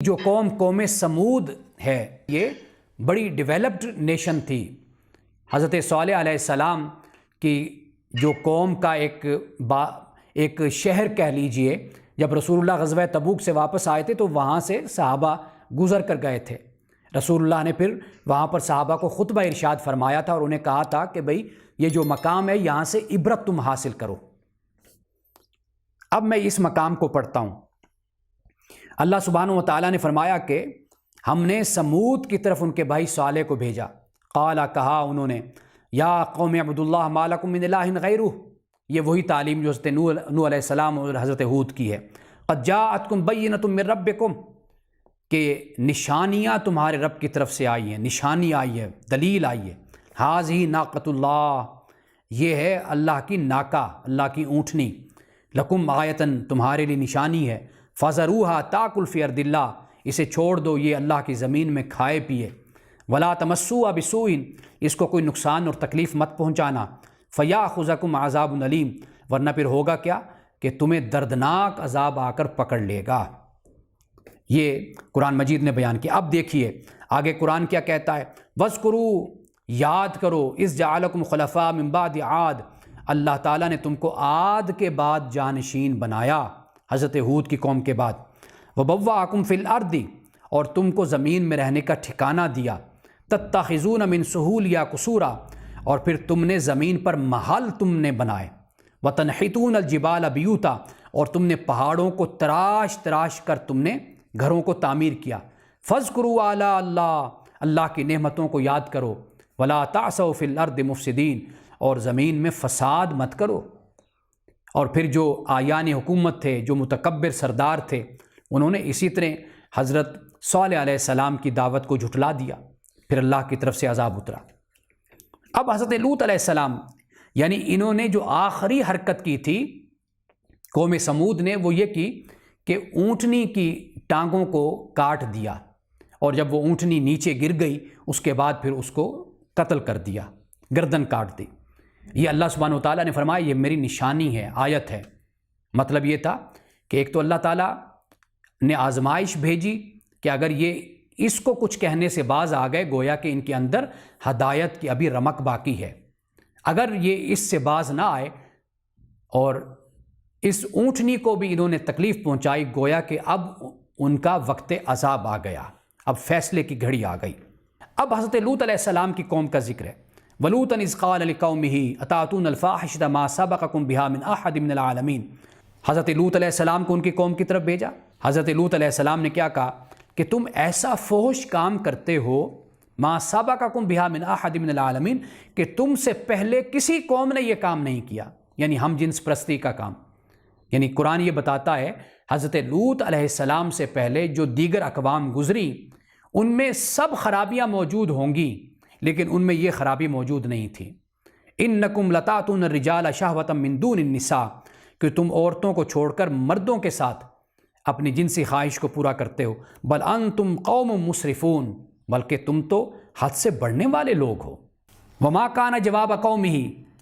جو قوم سمود ہے یہ بڑی ڈیولپڈ نیشن تھی۔ حضرت صالح علیہ السلام کی جو قوم کا ایک شہر کہہ لیجئے، جب رسول اللہ غزوہ تبوک سے واپس آئے تھے تو وہاں سے صحابہ گزر کر گئے تھے۔ رسول اللہ نے پھر وہاں پر صحابہ کو خطبہ ارشاد فرمایا تھا اور انہیں کہا تھا کہ بھئی یہ جو مقام ہے یہاں سے عبرت تم حاصل کرو۔ اب میں اس مقام کو پڑھتا ہوں۔ اللہ سبحانہ و تعالیٰ نے فرمایا کہ ہم نے سمود کی طرف ان کے بھائی صالح کو بھیجا۔ قالا کہا انہوں نے، یا قوم اعبدوا اللہ ما لکم من الہ غیرہ، یہ وہی تعلیم جو حضرت نوح علیہ السلام اور حضرت ہود کی ہے۔ قد جاءتکم بینۃ من ربکم، کہ نشانیاں تمہارے رب کی طرف سے آئی ہیں، نشانی آئی ہے، دلیل آئی ہے۔ ھذہ ناقۃ اللہ، یہ ہے اللہ کی ناکہ، اللہ کی اونٹنی۔ لکم آیتن، تمہارے لیے نشانی ہے۔ فذروھا تاکل فی ارض اللہ، اسے چھوڑ دو یہ اللہ کی زمین میں کھائے پیے۔ ولا تمسوھا بسوء، اس کو کوئی نقصان اور تکلیف مت پہنچانا۔ فیاخذکم عذاب علیم، ورنہ پھر ہوگا کیا کہ تمہیں دردناک عذاب آ کر پکڑ لے گا۔ یہ قرآن مجید نے بیان کیا۔ اب دیکھیے آگے قرآن کیا کہتا ہے، وَاذْكُرُوا، یاد کرو، اِذْ جَعَلَكُمْ خُلَفَاءَ مِن بَعْدِ عَاد، اللہ تعالیٰ نے تم کو عاد کے بعد جانشین بنایا، حضرت ہود کی قوم کے بعد۔ وَبَوَّأَكُمْ فِي الْأَرْضِ، اور تم کو زمین میں رہنے کا ٹھکانہ دیا۔ تَتَّخِذُونَ مِن سُهُولِهَا قُصُورًا، اور پھر تم نے زمین پر محل تم نے بنائے۔ وَتَنْحِتُونَ الْجِبَالَ بِيُوتًا، اور تم نے پہاڑوں کو تراش تراش کر تم نے گھروں کو تعمیر کیا۔ فَاذْكُرُوا آلاء اللہ، اللہ کی نعمتوں کو یاد کرو۔ وَلَا تَعْثَوْا فِي الْأَرْضِ مُفْسِدِينَ، اور زمین میں فساد مت کرو۔ اور پھر جو آیان حکومت تھے، جو متکبر سردار تھے، انہوں نے اسی طرح حضرت صالح علیہ السلام کی دعوت کو جھٹلا دیا، پھر اللہ کی طرف سے عذاب اترا۔ اب حضرت لوط علیہ السلام، یعنی انہوں نے جو آخری حرکت کی تھی قوم سمود نے، وہ یہ کی کہ اونٹنی کی ٹانگوں کو کاٹ دیا، اور جب وہ اونٹنی نیچے گر گئی اس کے بعد پھر اس کو قتل کر دیا، گردن کاٹ دی۔ یہ اللہ سبحانہ و تعالیٰ نے فرمایا یہ میری نشانی ہے، آیت ہے۔ مطلب یہ تھا کہ ایک تو اللہ تعالیٰ نے آزمائش بھیجی کہ اگر یہ اس کو کچھ کہنے سے باز آ گئے، گویا کہ ان کے اندر ہدایت کی ابھی رمق باقی ہے، اگر یہ اس سے باز نہ آئے اور اس اونٹنی کو بھی انہوں نے تکلیف پہنچائی، گویا کہ اب ان کا وقت عذاب آ گیا، اب فیصلے کی گھڑی آ گئی۔ اب حضرت لوط علیہ السلام کی قوم کا ذکر ہے۔ وَلُوطًا إِذْ قَالَ لِقَوْمِهِ أَتَأْتُونَ الْفَاحِشَةَ مَا سَبَقَكُم بِهَا مِنْ أَحَدٍ مِنَ الْعَالَمِينَ، حضرت لوط علیہ السلام کو ان کی قوم کی طرف بھیجا۔ حضرت لوط علیہ السلام نے کیا کہا کہ تم ایسا فحش کام کرتے ہو، مَا سَبَقَكُم بِهَا مِنْ أَحَدٍ مِنَ الْعَالَمِينَ، کہ تم سے پہلے کسی قوم نے یہ کام نہیں کیا، یعنی ہم جنس پرستی کا کام۔ یعنی قرآن یہ بتاتا ہے حضرت لوط علیہ السلام سے پہلے جو دیگر اقوام گزری ان میں سب خرابیاں موجود ہوں گی، لیکن ان میں یہ خرابی موجود نہیں تھی۔ انکم لتاتون الرجال شہوۃ من دون النساء، کہ تم عورتوں کو چھوڑ کر مردوں کے ساتھ اپنی جنسی خواہش کو پورا کرتے ہو۔ بل انتم قوم مسرفون، بلکہ تم تو حد سے بڑھنے والے لوگ ہو۔ وما کان جواب قومہ،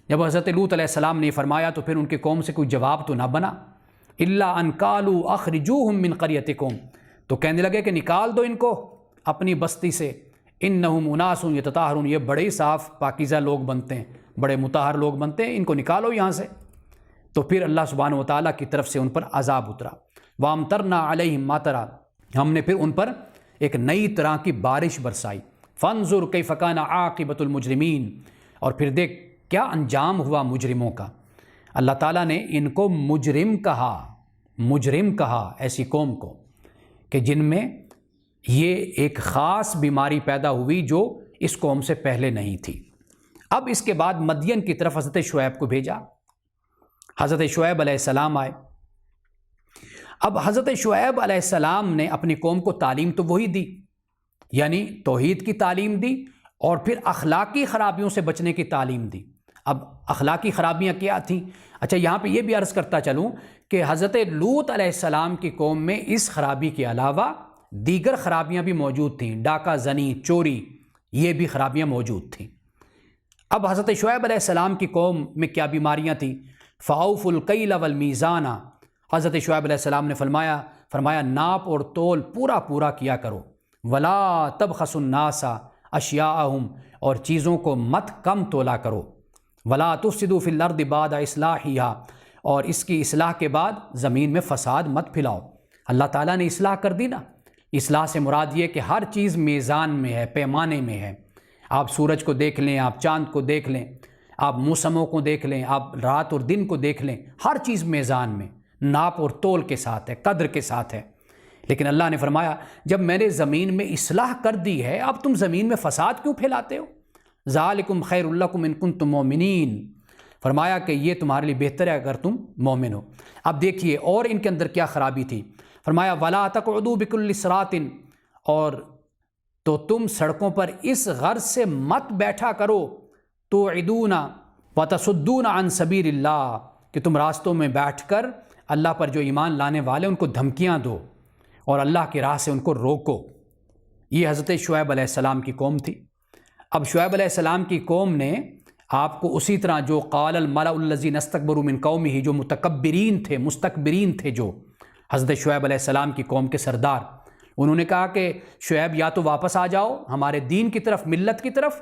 جب حضرت لوط علیہ السلام نے فرمایا تو پھر ان کی قوم سے کوئی جواب تو نہ بنا۔ الا ان قالوا اخرجوہم من قریتکم، تو کہنے لگے کہ نکال دو ان کو اپنی بستی سے۔ انہم اناس یتطہرون، یہ بڑے ہی صاف پاکیزہ لوگ بنتے ہیں، بڑے مطہر لوگ بنتے ہیں، ان کو نکالو یہاں سے۔ تو پھر اللہ سبحانہ و تعالیٰ کی طرف سے ان پر عذاب اترا۔ وامطرنا علیہم مطرا، ہم نے پھر ان پر ایک نئی طرح کی بارش برسائی۔ فانظر کیف کان عاقبۃ المجرمین، اور پھر دیکھ کیا انجام ہوا مجرموں کا۔ اللہ تعالیٰ نے ان کو مجرم کہا ایسی قوم کو کہ جن میں یہ ایک خاص بیماری پیدا ہوئی جو اس قوم سے پہلے نہیں تھی۔ اب اس کے بعد مدین کی طرف حضرت شعیب کو بھیجا۔ حضرت شعیب علیہ السلام آئے۔ اب حضرت شعیب علیہ السلام نے اپنی قوم کو تعلیم تو وہی دی، یعنی توحید کی تعلیم دی، اور پھر اخلاقی خرابیوں سے بچنے کی تعلیم دی۔ اب اخلاقی خرابیاں کیا تھیں؟ اچھا، یہاں پہ یہ بھی عرض کرتا چلوں کہ حضرت لوط علیہ السلام کی قوم میں اس خرابی کے علاوہ دیگر خرابیاں بھی موجود تھیں، ڈاکہ زنی، چوری، یہ بھی خرابیاں موجود تھیں۔ اب حضرت شعیب علیہ السلام کی قوم میں کیا بیماریاں تھیں؟ فَأَوْفُوا الْكَيْلَ وَالْمِيزَانَ، حضرت شعیب علیہ السلام نے فرمایا فرمایا ناپ اور تول پورا پورا کیا کرو، ولا تبخسوا الناس اشیاءہم، اور چیزوں کو مت کم تولا کرو، ولا تفسدوا فی الارض بعد اصلاحہا، اور اس کی اصلاح کے بعد زمین میں فساد مت پھیلاؤ۔ اللہ تعالیٰ نے اصلاح کر دی نا۔ اصلاح سے مراد یہ کہ ہر چیز میزان میں ہے، پیمانے میں ہے۔ آپ سورج کو دیکھ لیں، آپ چاند کو دیکھ لیں، آپ موسموں کو دیکھ لیں، آپ رات اور دن کو دیکھ لیں، ہر چیز میزان میں، ناپ اور تول کے ساتھ ہے، قدر کے ساتھ ہے۔ لیکن اللہ نے فرمایا جب میں نے زمین میں اصلاح کر دی ہے، اب تم زمین میں فساد کیوں پھیلاتے ہو؟ ذالکم خیر لکم ان کنتم مؤمنین، فرمایا کہ یہ تمہارے لیے بہتر ہے اگر تم مومن ہو۔ اب دیکھیے اور ان کے اندر کیا خرابی تھی، فرمایا ولا تقعدوا بکل صراط، اور تو تم سڑکوں پر اس غرض سے مت بیٹھا کرو، توعدون وتصدون عن سبیل اللہ، کہ تم راستوں میں بیٹھ کر اللہ پر جو ایمان لانے والے ان کو دھمکیاں دو اور اللہ کی راہ سے ان کو روکو۔ یہ حضرت شعیب علیہ السلام کی قوم تھی۔ اب شعیب علیہ السلام کی قوم نے آپ کو اسی طرح جو قال الملأ الذین استکبروا من قومہ، جو متکبرین تھے، مستکبرین تھے، جو حضرت شعیب علیہ السلام کی قوم کے سردار، انہوں نے کہا کہ شعیب یا تو واپس آ جاؤ ہمارے دین کی طرف، ملت کی طرف،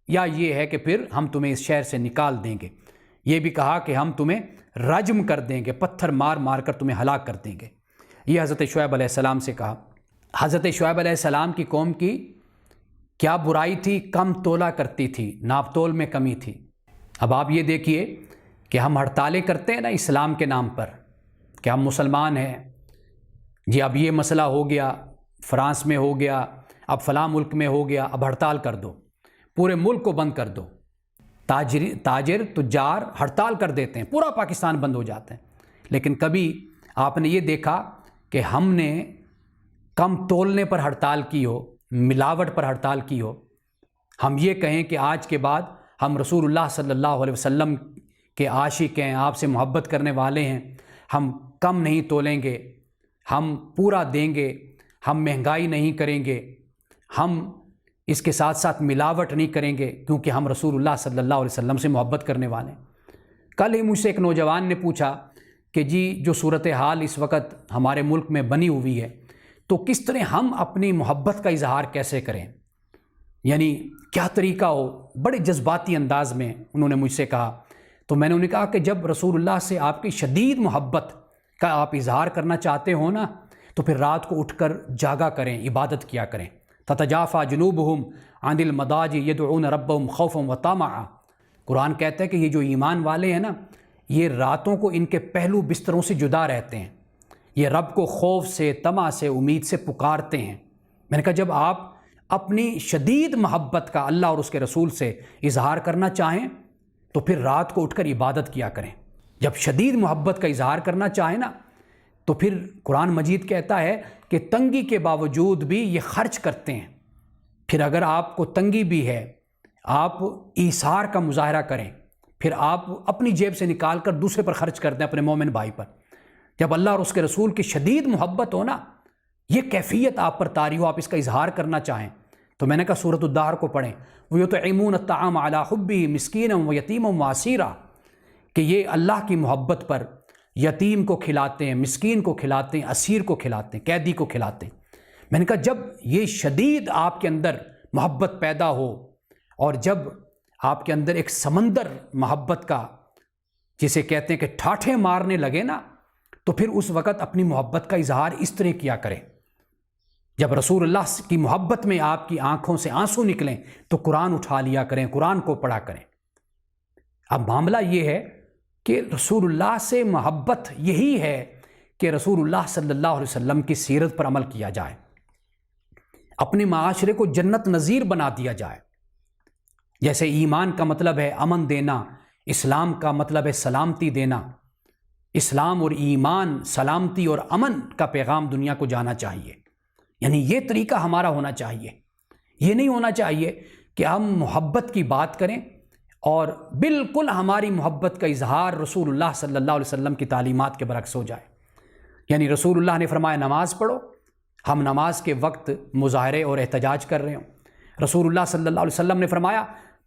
یا یہ ہے کہ پھر ہم تمہیں اس شہر سے نکال دیں گے۔ یہ بھی کہا کہ ہم تمہیں رجم کر دیں گے، پتھر مار مار کر تمہیں ہلاک کر دیں گے۔ یہ حضرت شعیب علیہ السلام سے کہا۔ حضرت شعیب علیہ السلام کی قوم کی کیا برائی تھی؟ کم تولا کرتی تھی، ناپ تول میں کمی تھی۔ اب آپ یہ دیکھیے کہ ہم ہڑتالیں کرتے ہیں نا اسلام کے نام پر کہ ہم مسلمان ہیں، جی اب یہ مسئلہ ہو گیا، فرانس میں ہو گیا، اب فلاں ملک میں ہو گیا، اب ہڑتال کر دو، پورے ملک کو بند کر دو۔ تاجر تجار ہڑتال کر دیتے ہیں، پورا پاکستان بند ہو جاتا ہے۔ لیکن کبھی آپ نے یہ دیکھا کہ ہم نے کم تولنے پر ہڑتال کی ہو، ملاوٹ پر ہڑتال کی ہو؟ ہم یہ کہیں کہ آج کے بعد ہم رسول اللہ صلی اللہ علیہ وسلم کے عاشق ہیں، آپ سے محبت کرنے والے ہیں، ہم کم نہیں تولیں گے، ہم پورا دیں گے، ہم مہنگائی نہیں کریں گے، ہم اس کے ساتھ ساتھ ملاوٹ نہیں کریں گے، کیونکہ ہم رسول اللہ صلی اللہ علیہ وسلم سے محبت کرنے والے ہیں۔ کل ہی مجھ سے ایک نوجوان نے پوچھا کہ جی جو صورتحال اس وقت ہمارے ملک میں بنی ہوئی ہے تو کس طرح ہم اپنی محبت کا اظہار کیسے کریں، یعنی کیا طریقہ ہو؟ بڑے جذباتی انداز میں انہوں نے مجھ سے کہا۔ تو میں نے انہیں کہا کہ جب رسول اللہ سے آپ کی شدید محبت کا آپ اظہار کرنا چاہتے ہو نا، تو پھر رات کو اٹھ کر جاگا کریں، عبادت کیا کریں۔ تتجافا جنوبہم عن المضاجع یدعون ربہم خوفا وطمعا، قرآن کہتا ہے کہ یہ جو ایمان والے ہیں نا، یہ راتوں کو ان کے پہلو بستروں سے جدا رہتے ہیں، یہ رب کو خوف سے، طمع سے، امید سے پکارتے ہیں۔ میں نے کہا جب آپ اپنی شدید محبت کا اللہ اور اس کے رسول سے اظہار کرنا چاہیں تو پھر رات کو اٹھ کر عبادت کیا کریں۔ جب شدید محبت کا اظہار کرنا چاہیں نا تو پھر قرآن مجید کہتا ہے کہ تنگی کے باوجود بھی یہ خرچ کرتے ہیں۔ پھر اگر آپ کو تنگی بھی ہے، آپ ایثار کا مظاہرہ کریں، پھر آپ اپنی جیب سے نکال کر دوسرے پر خرچ کرتے ہیں، اپنے مومن بھائی پر۔ جب اللہ اور اس کے رسول کی شدید محبت ہو نا، یہ کیفیت آپ پر طاری ہو، آپ اس کا اظہار کرنا چاہیں، تو میں نے کہا سورۃ الدہر کو پڑھیں، وَيُطْعِمُونَ الطَّعَامَ عَلَىٰ حُبِّهِ مِسْكِينًا وَيَتِيمًا وَأَسِيرًا، کہ یہ اللہ کی محبت پر یتیم کو کھلاتے ہیں، مسکین کو کھلاتے ہیں، اسیر کو کھلاتے ہیں، قیدی کو کھلاتے ہیں۔ میں نے کہا جب یہ شدید آپ کے اندر محبت پیدا ہو اور جب آپ کے اندر ایک سمندر محبت کا، جسے کہتے ہیں کہ ٹھاٹھے مارنے لگے نا، تو پھر اس وقت اپنی محبت کا اظہار اس طرح کیا کریں۔ جب رسول اللہ کی محبت میں آپ کی آنکھوں سے آنسو نکلیں تو قرآن اٹھا لیا کریں، قرآن کو پڑھا کریں۔ اب معاملہ یہ ہے کہ رسول اللہ سے محبت یہی ہے کہ رسول اللہ صلی اللہ علیہ وسلم کی سیرت پر عمل کیا جائے، اپنے معاشرے کو جنت نظیر بنا دیا جائے۔ جیسے ایمان کا مطلب ہے امن دینا، اسلام کا مطلب ہے سلامتی دینا۔ اسلام اور ایمان سلامتی اور امن کا پیغام دنیا کو جانا چاہیے، یعنی یہ طریقہ ہمارا ہونا چاہیے۔ یہ نہیں ہونا چاہیے کہ ہم محبت کی بات کریں اور بالکل ہماری محبت کا اظہار رسول اللہ صلی اللہ علیہ وسلم کی تعلیمات کے برعکس ہو جائے۔ یعنی رسول اللہ نے فرمایا نماز پڑھو، ہم نماز کے وقت مظاہرے اور احتجاج کر رہے ہوں۔ رسول اللہ صلی اللہ علیہ وسلم نے فرمایا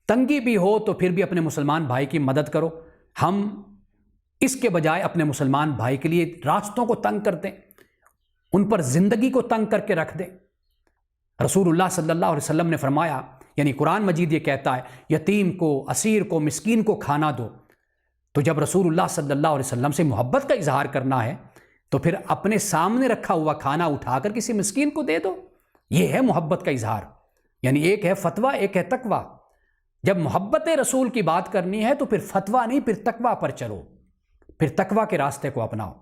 تنگی بھی ہو تو پھر بھی اپنے مسلمان بھائی کی مدد کرو، ہم اس کے بجائے اپنے مسلمان بھائی کے لیے راستوں کو تنگ کرتے ہیں، ان پر زندگی کو تنگ کر کے رکھ دیں۔ رسول اللہ صلی اللہ علیہ وسلم نے فرمایا، یعنی قرآن مجید یہ کہتا ہے یتیم کو، اسیر کو، مسکین کو کھانا دو۔ تو جب رسول اللہ صلی اللہ علیہ وسلم سے محبت کا اظہار کرنا ہے تو پھر اپنے سامنے رکھا ہوا کھانا اٹھا کر کسی مسکین کو دے دو۔ یہ ہے محبت کا اظہار۔ یعنی ایک ہے فتویٰ، ایک ہے تقویٰ۔ جب محبت رسول کی بات کرنی ہے تو پھر فتویٰ نہیں، پھر تقویٰ پر چلو، پھر تقویٰ کے راستے کو اپناؤ۔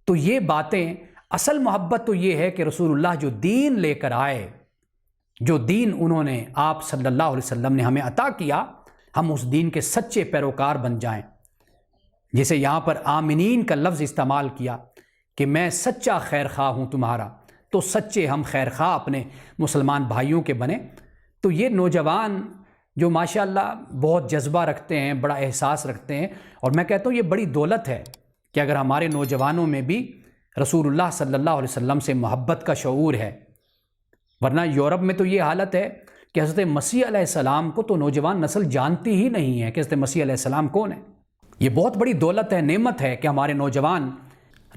تو یہ باتیں، اصل محبت تو یہ ہے کہ رسول اللہ جو دین لے کر آئے، جو دین انہوں نے، آپ صلی اللہ علیہ وسلم نے ہمیں عطا کیا، ہم اس دین کے سچے پیروکار بن جائیں۔ جیسے یہاں پر آمنین کا لفظ استعمال کیا کہ میں سچا خیر خواہ ہوں تمہارا، تو سچے ہم خیر خواہ اپنے مسلمان بھائیوں کے بنے۔ تو یہ نوجوان جو ماشاءاللہ بہت جذبہ رکھتے ہیں، بڑا احساس رکھتے ہیں، اور میں کہتا ہوں یہ بڑی دولت ہے کہ اگر ہمارے نوجوانوں میں بھی رسول اللہ صلی اللہ علیہ وسلم سے محبت کا شعور ہے۔ ورنہ یورپ میں تو یہ حالت ہے کہ حضرت مسیح علیہ السلام کو تو نوجوان نسل جانتی ہی نہیں ہے کہ حضرت مسیح علیہ السلام کون ہے۔ یہ بہت بڑی دولت ہے، نعمت ہے کہ ہمارے نوجوان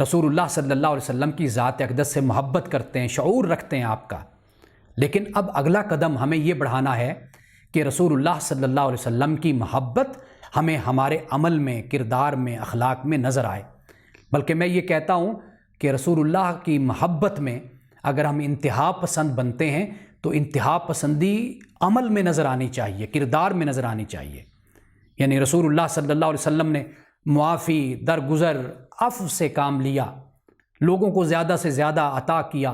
رسول اللہ صلی اللہ علیہ وسلم کی ذات اقدس سے محبت کرتے ہیں، شعور رکھتے ہیں آپ کا۔ لیکن اب اگلا قدم ہمیں یہ بڑھانا ہے کہ رسول اللہ صلی اللہ علیہ وسلم کی محبت ہمیں ہمارے عمل میں، کردار میں، اخلاق میں نظر آئے۔ بلکہ میں یہ کہتا ہوں کہ رسول اللہ کی محبت میں اگر ہم انتہا پسند بنتے ہیں تو انتہا پسندی عمل میں نظر آنی چاہیے، کردار میں نظر آنی چاہیے۔ یعنی رسول اللہ صلی اللہ علیہ وسلم نے معافی، درگزر، عفو سے کام لیا، لوگوں کو زیادہ سے زیادہ عطا کیا،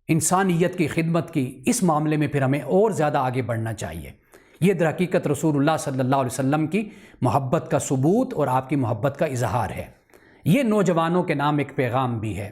انسانیت کی خدمت کی۔ اس معاملے میں پھر ہمیں اور زیادہ آگے بڑھنا چاہیے۔ یہ در حقیقت رسول اللہ صلی اللہ علیہ وسلم کی محبت کا ثبوت اور آپ کی محبت کا اظہار ہے۔ یہ نوجوانوں کے نام ایک پیغام بھی ہے۔